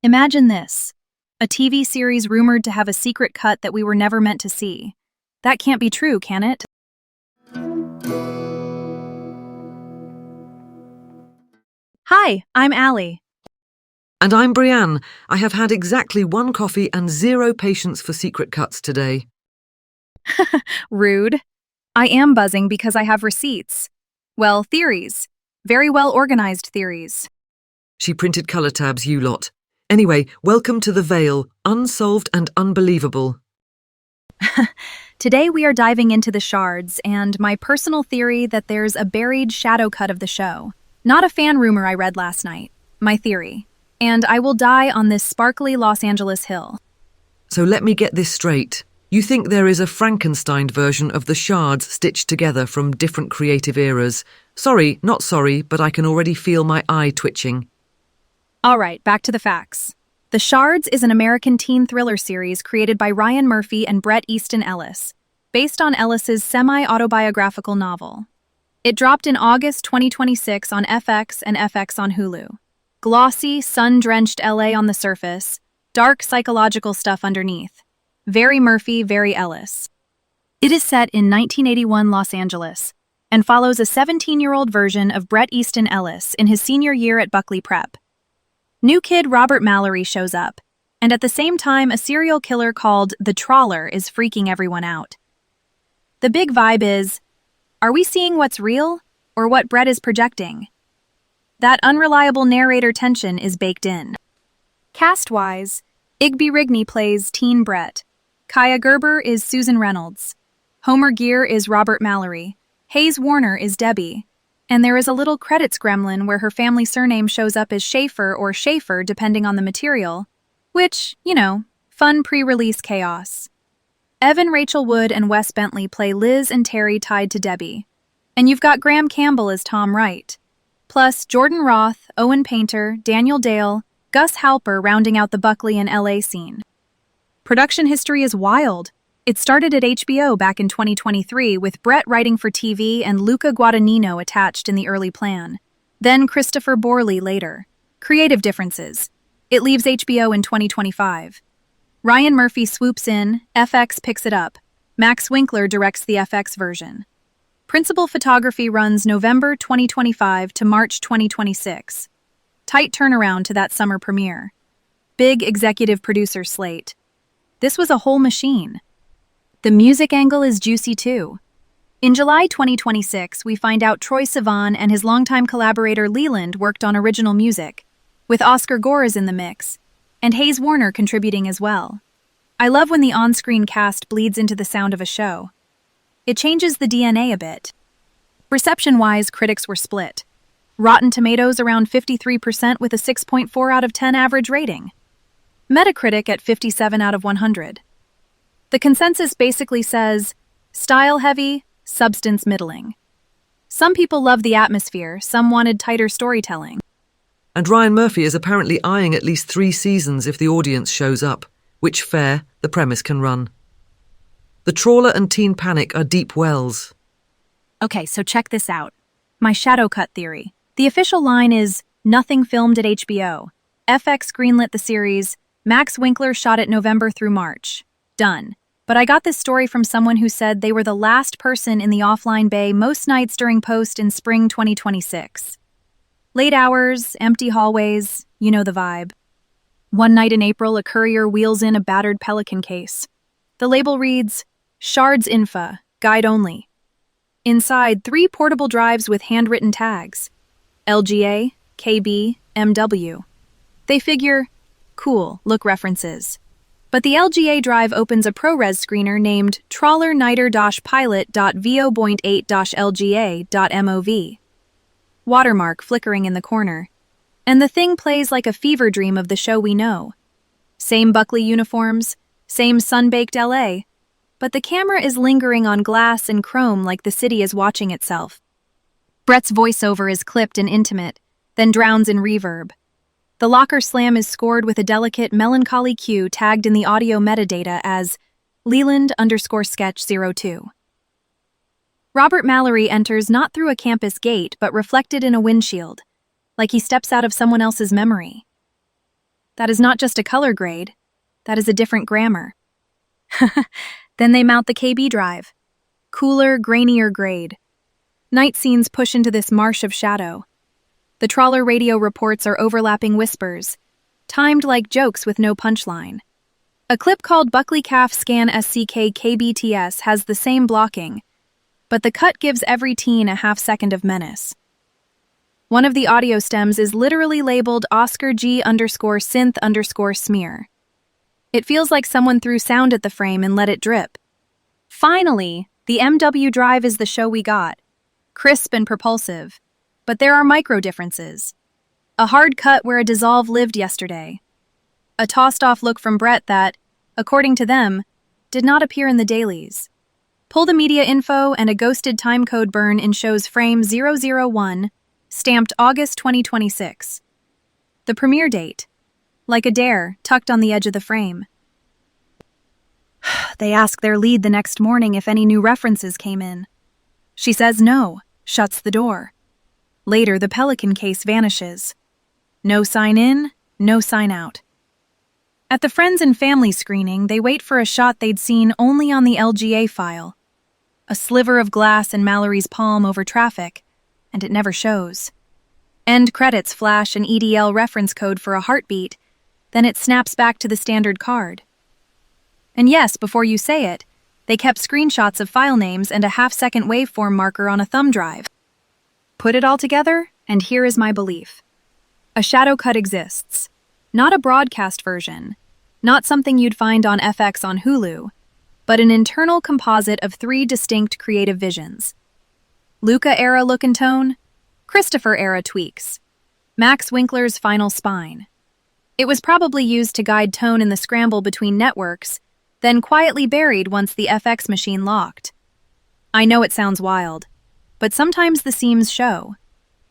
Imagine this. A TV series rumored to have a secret cut that we were never meant to see. That can't be true, can it? Hi, I'm Allie. And I'm Brianne. I have had exactly 1 coffee and 0 patience for secret cuts today. Rude. I am buzzing because I have receipts. Well, theories. Very well organized theories. She printed colour tabs, you lot. Anyway, welcome to The Veil, Unsolved and Unbelievable. Today we are diving into the Shards and my personal theory that there's a buried shadow cut of the show. Not a fan rumor I read last night. My theory. And I will die on this sparkly Los Angeles hill. So let me get this straight. You think there is a Frankenstein version of the Shards stitched together from different creative eras. Sorry, not sorry, but I can already feel my eye twitching. All right, back to the facts. The Shards is an American teen thriller series created by Ryan Murphy and Bret Easton Ellis, based on Ellis's semi-autobiographical novel. It dropped in August 2026 on FX and FX on Hulu. Glossy, sun-drenched LA on the surface, dark psychological stuff underneath. Very Murphy, very Ellis. It is set in 1981 Los Angeles and follows a 17-year-old version of Bret Easton Ellis in his senior year at Buckley Prep. New kid Robert Mallory shows up, and at the same time a serial killer called the Trawler is freaking everyone out. The big vibe is, are we seeing what's real, or what Bret is projecting? That unreliable narrator tension is baked in. Cast-wise, Igby Rigney plays teen Bret. Kaya Gerber is Susan Reynolds. Homer Gear is Robert Mallory. Hayes Warner is Debbie. And there is a little credits gremlin where her family surname shows up as Schaefer or Schaefer depending on the material, which, fun pre-release chaos. Evan Rachel Wood and Wes Bentley play Liz and Terry tied to Debbie. And you've got Graham Campbell as Tom Wright. Plus Jordan Roth, Owen Painter, Daniel Dale, Gus Halper rounding out the Buckley and LA scene. Production history is wild. It started at HBO back in 2023 with Bret writing for TV and Luca Guadagnino attached in the early plan. Then Christopher Borley later. Creative differences. It leaves HBO in 2025. Ryan Murphy swoops in, FX picks it up. Max Winkler directs the FX version. Principal photography runs November 2025 to March 2026. Tight turnaround to that summer premiere. Big executive producer slate. This was a whole machine. The music angle is juicy too. In July 2026, we find out Troye Sivan and his longtime collaborator Leland worked on original music, with Oscar Gores in the mix, and Hayes Warner contributing as well. I love when the on-screen cast bleeds into the sound of a show. It changes the DNA a bit. Reception-wise, critics were split. Rotten Tomatoes around 53% with a 6.4 out of 10 average rating. Metacritic at 57 out of 100. The consensus basically says, style heavy, substance middling. Some people love the atmosphere, some wanted tighter storytelling. And Ryan Murphy is apparently eyeing at least 3 seasons if the audience shows up, which fair, the premise can run. The Trawler and Teen Panic are deep wells. Okay, so check this out. My shadow cut theory. The official line is, nothing filmed at HBO. FX greenlit the series, Max Winkler shot it November through March. Done. But I got this story from someone who said they were the last person in the offline bay most nights during post in spring 2026. Late hours, empty hallways, you know the vibe. One night in April, a courier wheels in a battered Pelican case. The label reads, Shards Infa, guide only. Inside, 3 portable drives with handwritten tags. LGA, KB, MW. They figure, cool, look references. But the LGA drive opens a ProRes screener named trawler-pilot.vo.8-lga.mov. Watermark flickering in the corner. And the thing plays like a fever dream of the show we know. Same Buckley uniforms, same sun-baked LA, but the camera is lingering on glass and chrome like the city is watching itself. Bret's voiceover is clipped and intimate, then drowns in reverb. The locker slam is scored with a delicate, melancholy cue tagged in the audio metadata as Leland_sketch02. Robert Mallory enters not through a campus gate, but reflected in a windshield, like he steps out of someone else's memory. That is not just a color grade. That is a different grammar. Then they mount the KB drive. Cooler, grainier grade. Night scenes push into this marsh of shadow. The trawler radio reports are overlapping whispers, timed like jokes with no punchline. A clip called Buckley Calf Scan SCK KBTS has the same blocking, but the cut gives every teen a half-second of menace. One of the audio stems is literally labeled Oscar G_synth_smear. It feels like someone threw sound at the frame and let it drip. Finally, the MW drive is the show we got. Crisp and propulsive. But there are micro differences. A hard cut where a dissolve lived yesterday. A tossed-off look from Brett that, according to them, did not appear in the dailies. Pull the media info and a ghosted timecode burn in show's frame 001, stamped August 2026. The premiere date. Like a dare, tucked on the edge of the frame. They ask their lead the next morning if any new references came in. She says no, shuts the door. Later, the Pelican case vanishes. No sign in, no sign out. At the friends and family screening, they wait for a shot they'd seen only on the LGA file. A sliver of glass in Mallory's palm over traffic, and it never shows. End credits flash an EDL reference code for a heartbeat, then it snaps back to the standard card. And yes, before you say it, they kept screenshots of file names and a half-second waveform marker on a thumb drive. Put it all together, and here is my belief. A shadow cut exists. Not a broadcast version, not something you'd find on FX on Hulu, but an internal composite of 3 distinct creative visions. Luca-era look and tone, Christopher-era tweaks, Max Winkler's final spine. It was probably used to guide tone in the scramble between networks, then quietly buried once the FX machine locked. I know it sounds wild, but sometimes the seams show.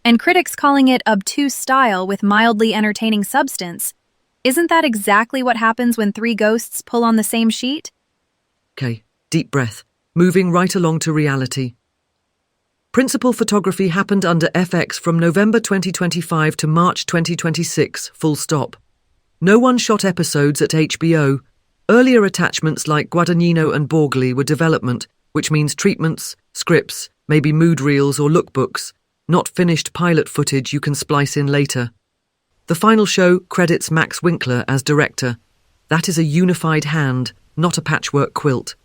And critics calling it obtuse style with mildly entertaining substance, isn't that exactly what happens when 3 ghosts pull on the same sheet? Okay, deep breath, moving right along to reality. Principal photography happened under FX from November 2025 to March 2026, full stop. No one shot episodes at HBO. Earlier attachments like Guadagnino and Borgli were development, which means treatments, scripts, maybe mood reels or lookbooks, not finished pilot footage you can splice in later. The final show credits Max Winkler as director. That is a unified hand, not a patchwork quilt.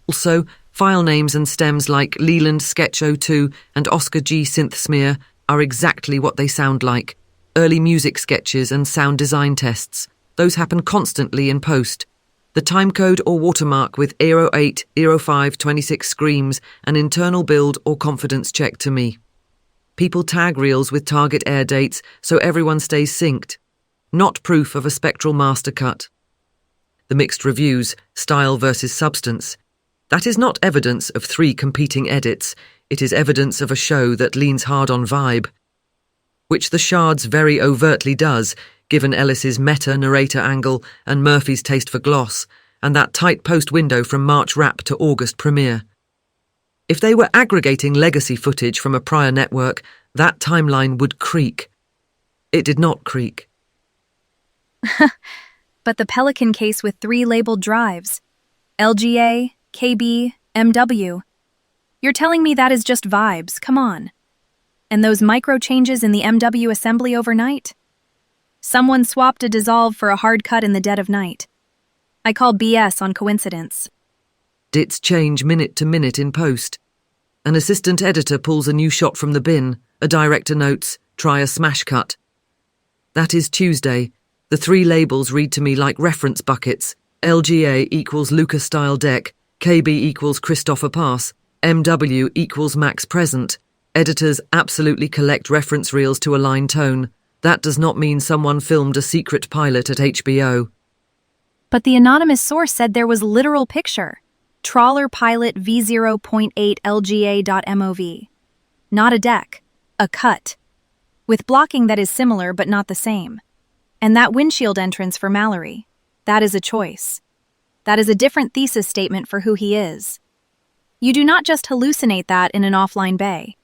Also, file names and stems like Leland Sketch 02 and Oscar G Synth Smear are exactly what they sound like. Early music sketches and sound design tests. Those happen constantly in post. The timecode or watermark with 08, 05, 26 screams an internal build or confidence check to me. People tag reels with target air dates so everyone stays synced. Not proof of a spectral master cut. The mixed reviews, style versus substance. That is not evidence of 3 competing edits. It is evidence of a show that leans hard on vibe. Which the Shards very overtly does, given Ellis's meta-narrator angle and Murphy's taste for gloss, and that tight post window from March wrap to August premiere. If they were aggregating legacy footage from a prior network, that timeline would creak. It did not creak. But the Pelican case with 3 labeled drives. LGA, KB, MW. You're telling me that is just vibes, come on. And those micro changes in the MW assembly overnight? Someone swapped a dissolve for a hard cut in the dead of night. I call BS on coincidence. Dits change minute to minute in post. An assistant editor pulls a new shot from the bin. A director notes, try a smash cut. That is Tuesday. The 3 labels read to me like reference buckets. LGA equals Lucas-style deck. KB equals Christopher Pass. MW equals Max Present. Editors absolutely collect reference reels to align tone. That does not mean someone filmed a secret pilot at HBO. But the anonymous source said there was literal picture. Trawler pilot V0.8 LGA.mov. Not a deck, a cut. With blocking that is similar but not the same. And that windshield entrance for Mallory. That is a choice. That is a different thesis statement for who he is. You do not just hallucinate that in an offline bay.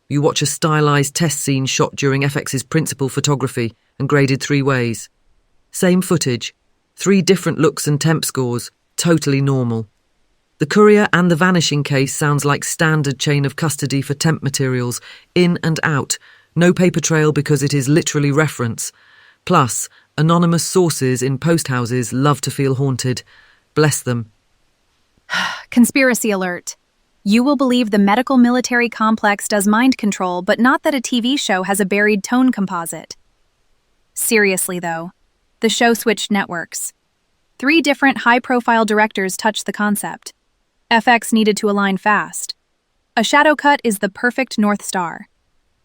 You watch a stylized test scene shot during FX's principal photography and graded 3 ways. Same footage. 3 different looks and temp scores. Totally normal. The courier and the vanishing case sounds like standard chain of custody for temp materials. In and out. No paper trail because it is literally reference. Plus, anonymous sources in post houses love to feel haunted. Bless them. Conspiracy alert. You will believe the medical military complex does mind control, but not that a TV show has a buried tone composite. Seriously, though, the show switched networks. 3 different high-profile directors touched the concept. FX needed to align fast. A shadow cut is the perfect North Star.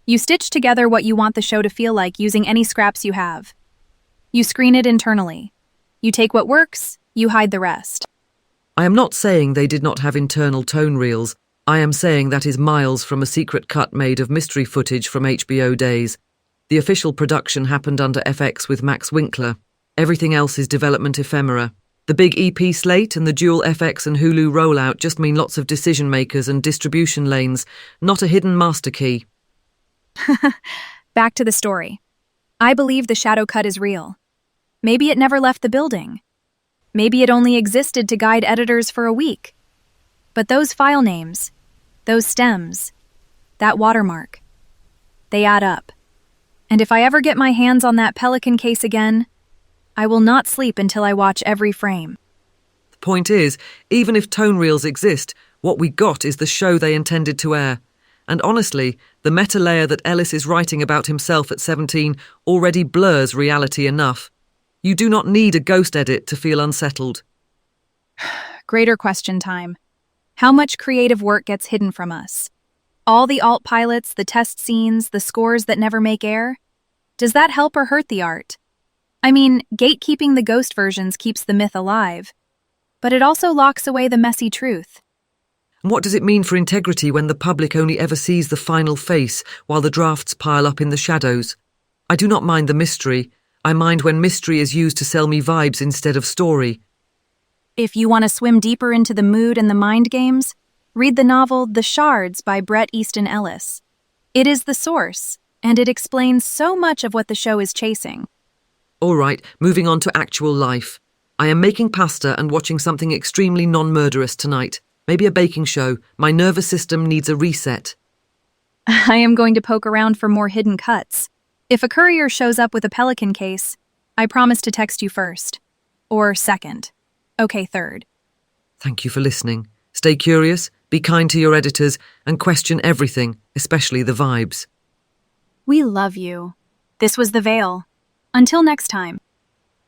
You stitch together what you want the show to feel like using any scraps you have. You screen it internally. You take what works, you hide the rest. I am not saying they did not have internal tone reels. I am saying that is miles from a secret cut made of mystery footage from HBO days. The official production happened under FX with Max Winkler. Everything else is development ephemera. The big EP slate and the dual FX and Hulu rollout just mean lots of decision makers and distribution lanes, not a hidden master key. Back to the story. I believe the shadow cut is real. Maybe it never left the building. Maybe it only existed to guide editors for a week. But those file names, those stems, that watermark, they add up. And if I ever get my hands on that Pelican case again, I will not sleep until I watch every frame. The point is, even if tone reels exist, what we got is the show they intended to air. And honestly, the meta layer that Ellis is writing about himself at 17 already blurs reality enough. You do not need a ghost edit to feel unsettled. Greater question time. How much creative work gets hidden from us? All the alt pilots, the test scenes, the scores that never make air? Does that help or hurt the art? I mean, gatekeeping the ghost versions keeps the myth alive, but it also locks away the messy truth. What does it mean for integrity when the public only ever sees the final face while the drafts pile up in the shadows? I do not mind the mystery. I mind when mystery is used to sell me vibes instead of story. If you want to swim deeper into the mood and the mind games, read the novel The Shards by Bret Easton Ellis. It is the source, and it explains so much of what the show is chasing. All right, moving on to actual life. I am making pasta and watching something extremely non-murderous tonight. Maybe a baking show. My nervous system needs a reset. I am going to poke around for more hidden cuts. If a courier shows up with a Pelican case, I promise to text you first. Or second. Okay, third. Thank you for listening. Stay curious, be kind to your editors, and question everything, especially the vibes. We love you. This was The Veil. Until next time.